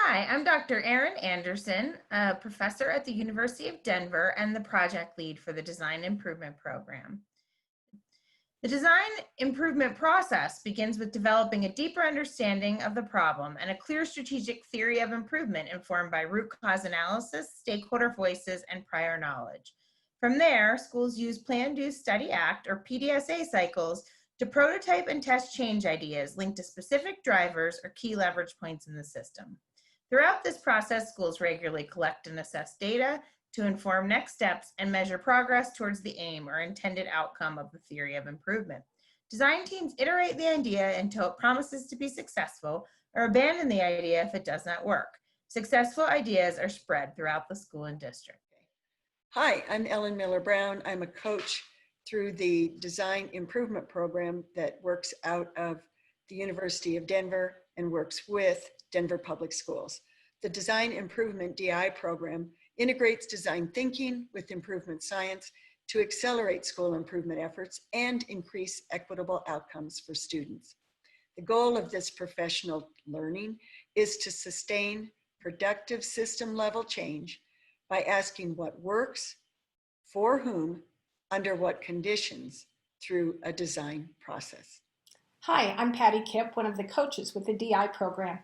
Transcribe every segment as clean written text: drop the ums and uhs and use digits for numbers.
Hi, I'm Dr. Erin Anderson, a professor at the University of Denver and the project lead for the Design Improvement Program. The design improvement process begins with developing a deeper understanding of the problem and a clear strategic theory of improvement informed by root cause analysis, stakeholder voices, and prior knowledge. From there, schools use Plan, Do, Study, Act, or PDSA cycles to prototype and test change ideas linked to specific drivers or key leverage points in the system. Throughout this process, schools regularly collect and assess data to inform next steps and measure progress towards the aim or intended outcome of the theory of improvement. Design teams iterate the idea until it promises to be successful or abandon the idea if it does not work. Successful ideas are spread throughout the school and district. Hi, I'm Ellen Miller-Brown. I'm a coach through the Design Improvement Program that works out of the University of Denver and works with Denver Public Schools. The Design Improvement DI program integrates design thinking with improvement science to accelerate school improvement efforts and increase equitable outcomes for students. The goal of this professional learning is to sustain productive system level change by asking what works, for whom, under what conditions, through a design process. Hi, I'm Patty Kipp, one of the coaches with the DI program.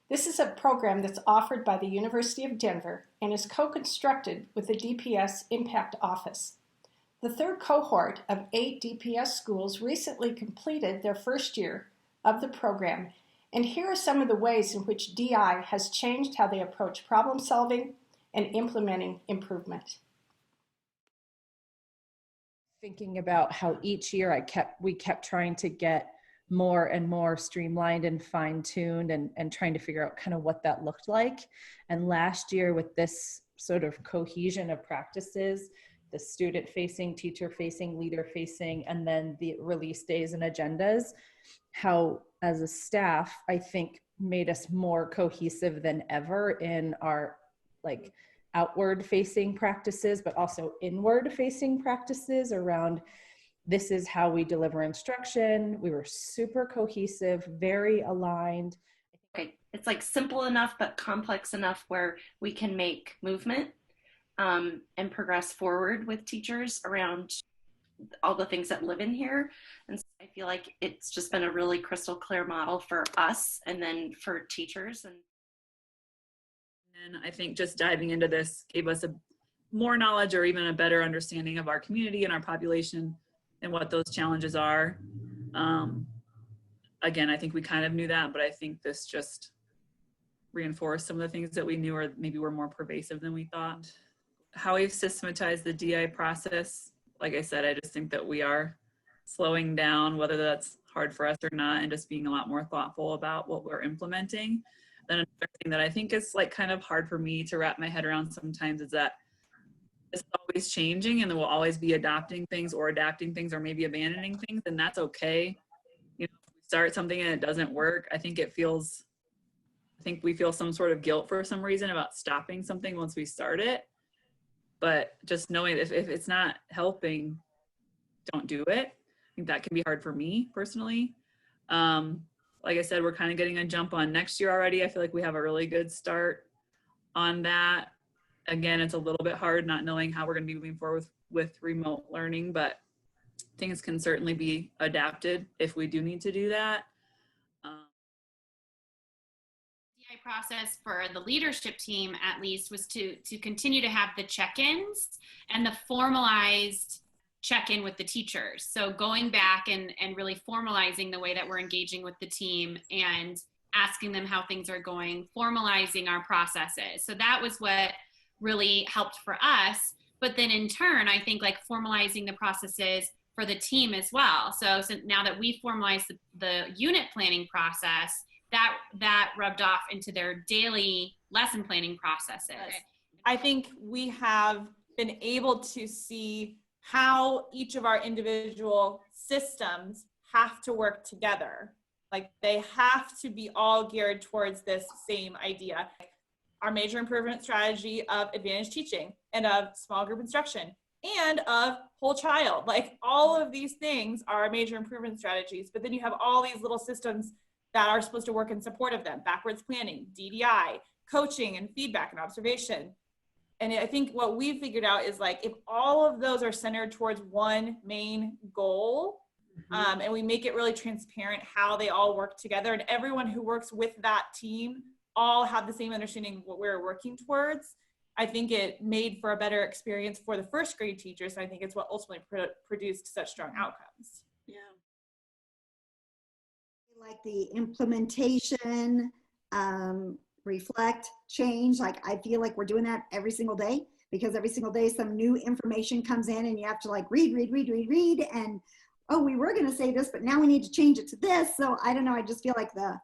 This is a program that's offered by the University of Denver and is co-constructed with the DPS Impact Office. The third cohort of 8 DPS schools recently completed their first year of the program, and here are some of the ways in which DI has changed how they approach problem solving and implementing improvement. Thinking about how each year we kept trying to get more and more streamlined and fine-tuned and trying to figure out kind of what that looked like. And last year, with this sort of cohesion of practices, the student-facing, teacher-facing, leader-facing, and then the release days and agendas, how as a staff, I think made us more cohesive than ever in our outward facing practices, but also inward facing practices around this is how we deliver instruction. We were super cohesive, very aligned. Okay, it's like simple enough, but complex enough where we can make movement and progress forward with teachers around all the things that live in here. And so I feel like it's just been a really crystal clear model for us and then for teachers. And I think just diving into this gave us more knowledge or even a better understanding of our community and our population and what those challenges are. Again, I think we kind of knew that, but I think this just reinforced some of the things that we knew or maybe were more pervasive than we thought. How we've systematized the DI process, like I said, I just think that we are slowing down, whether that's hard for us or not, and just being a lot more thoughtful about what we're implementing. Then another thing that I think is kind of hard for me to wrap my head around sometimes is that it's always changing and then we'll always be adopting things or adapting things or maybe abandoning things, and that's okay. If we start something and it doesn't work, I think we feel some sort of guilt for some reason about stopping something once we start it. But just knowing if it's not helping, don't do it. I think that can be hard for me personally. Like I said, we're kind of getting a jump on next year already. I feel like we have a really good start on that. Again, it's a little bit hard not knowing how we're going to be moving forward with remote learning, but things can certainly be adapted if we do need to do that. DI process for the leadership team, at least, was to continue to have the check-ins and the formalized check-in with the teachers. So going back and really formalizing the way that we're engaging with the team and asking them how things are going, formalizing our processes. So that was what really helped for us. But then in turn, I think formalizing the processes for the team as well. So now that we formalized the unit planning process, that rubbed off into their daily lesson planning processes. I think we have been able to see how each of our individual systems have to work together. They have to be all geared towards this same idea. Our major improvement strategy of advantage teaching and of small group instruction and of whole child. All of these things are major improvement strategies, but then you have all these little systems that are supposed to work in support of them. Backwards planning, DDI, coaching and feedback and observation. And I think what we figured out is like, if all of those are centered towards one main goal, and we make it really transparent how they all work together, and everyone who works with that team all have the same understanding of what we're working towards, I think it made for a better experience for the first grade teachers. And I think it's what ultimately produced such strong outcomes. Yeah. Like the implementation, reflect, change. Like I feel like we're doing that every single day, because every single day some new information comes in and you have to like read. And, oh, we were going to say this, but now we need to change it to this. So I don't know. I just feel like the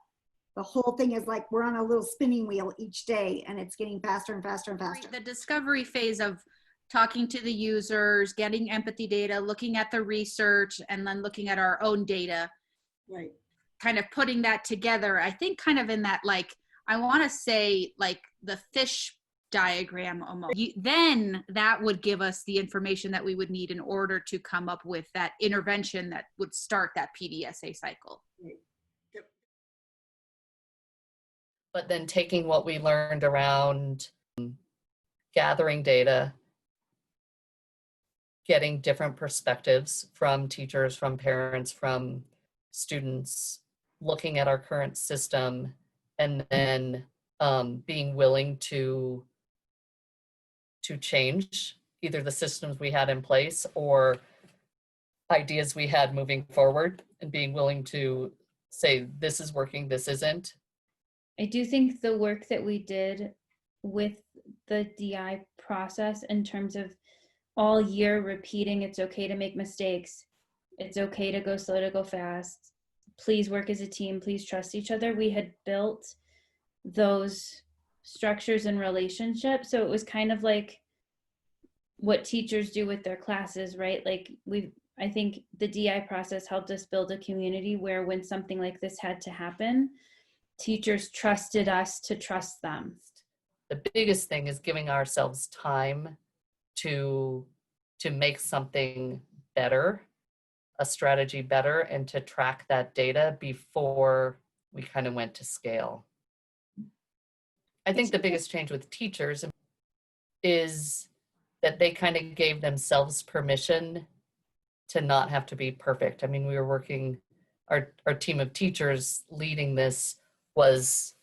whole thing is like we're on a little spinning wheel each day, and it's getting faster and faster and faster. The discovery phase of talking to the users, getting empathy data, looking at the research, and then looking at our own data. Right. Kind of putting that together, I think kind of in that, like, I want to say like the fish diagram almost. Then that would give us the information that we would need in order to come up with that intervention that would start that PDSA cycle. But then taking what we learned around gathering data, getting different perspectives from teachers, from parents, from students, looking at our current system, and then being willing to change either the systems we had in place or ideas we had moving forward, and being willing to say, this is working, this isn't. I do think the work that we did with the DI process in terms of all year repeating, it's okay to make mistakes. It's okay to go slow to go fast. Please work as a team. Please trust each other. We had built those structures and relationships. So it was kind of like what teachers do with their classes, right? Like I think the DI process helped us build a community where when something like this had to happen, teachers trusted us to trust them. The biggest thing is giving ourselves time to make something better, a strategy better, and to track that data before we kind of went to scale. I think the biggest change with teachers is that they kind of gave themselves permission to not have to be perfect. I mean, we were working, our team of teachers leading this was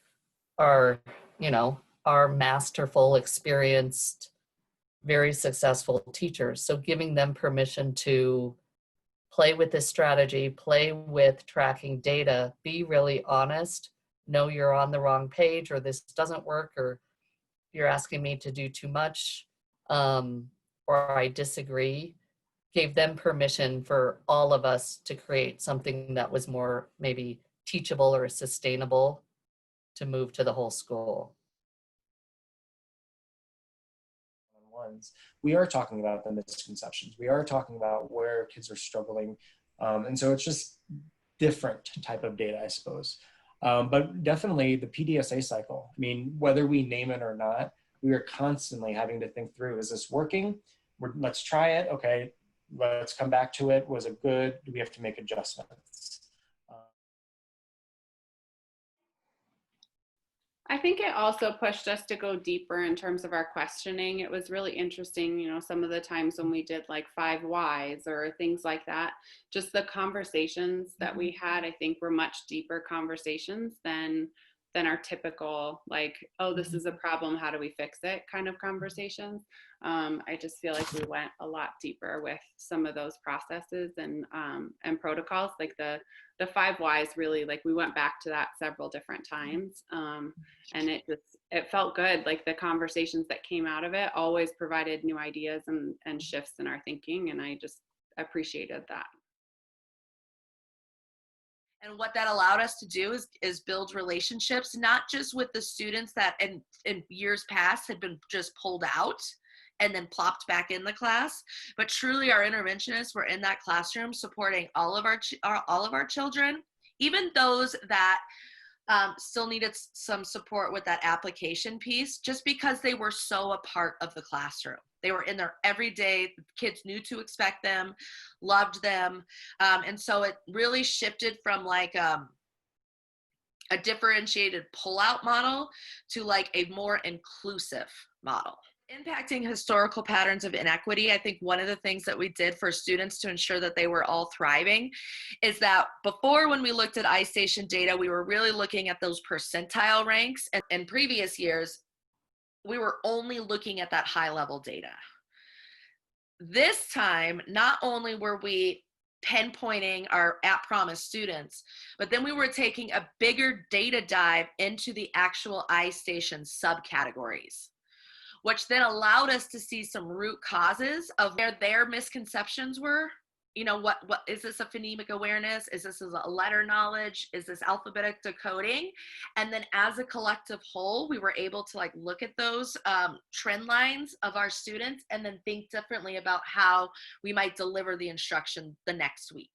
our masterful, experienced, very successful teachers. So giving them permission to play with this strategy, play with tracking data, be really honest, know you're on the wrong page, or this doesn't work, or you're asking me to do too much, or I disagree, gave them permission for all of us to create something that was more maybe teachable or sustainable to move to the whole school. We are talking about the misconceptions. We are talking about where kids are struggling. And so it's just different type of data, I suppose. But definitely the PDSA cycle. I mean, whether we name it or not, we are constantly having to think through, is this working? Let's try it. Okay, let's come back to it. Was it good? Do we have to make adjustments? I think it also pushed us to go deeper in terms of our questioning. It was really interesting, some of the times when we did like 5 whys or things like that, just the conversations that we had, I think were much deeper conversations than our typical like, oh, this is a problem, how do we fix it kind of conversations. I just feel like we went a lot deeper with some of those processes and protocols. Like the 5 whys really, like we went back to that several different times. And it felt good. Like the conversations that came out of it always provided new ideas and shifts in our thinking. And I just appreciated that. And what that allowed us to do is build relationships, not just with the students that in years past had been just pulled out and then plopped back in the class, but truly our interventionists were in that classroom supporting all of our children, even those that still needed some support with that application piece, just because they were so a part of the classroom. They were in there every day. The kids knew to expect them, loved them. And so it really shifted from like a a differentiated pullout model to like a more inclusive model. Impacting historical patterns of inequity, I think one of the things that we did for students to ensure that they were all thriving is that before, when we looked at iStation data, we were really looking at those percentile ranks. And in previous years, we were only looking at that high level data. This time, not only were we pinpointing our at promise students, but then we were taking a bigger data dive into the actual iStation subcategories, which then allowed us to see some root causes of where their misconceptions were. You know, what is this, a phonemic awareness? Is this a letter knowledge? Is this alphabetic decoding? And then as a collective whole, we were able to like look at those trend lines of our students and then think differently about how we might deliver the instruction the next week.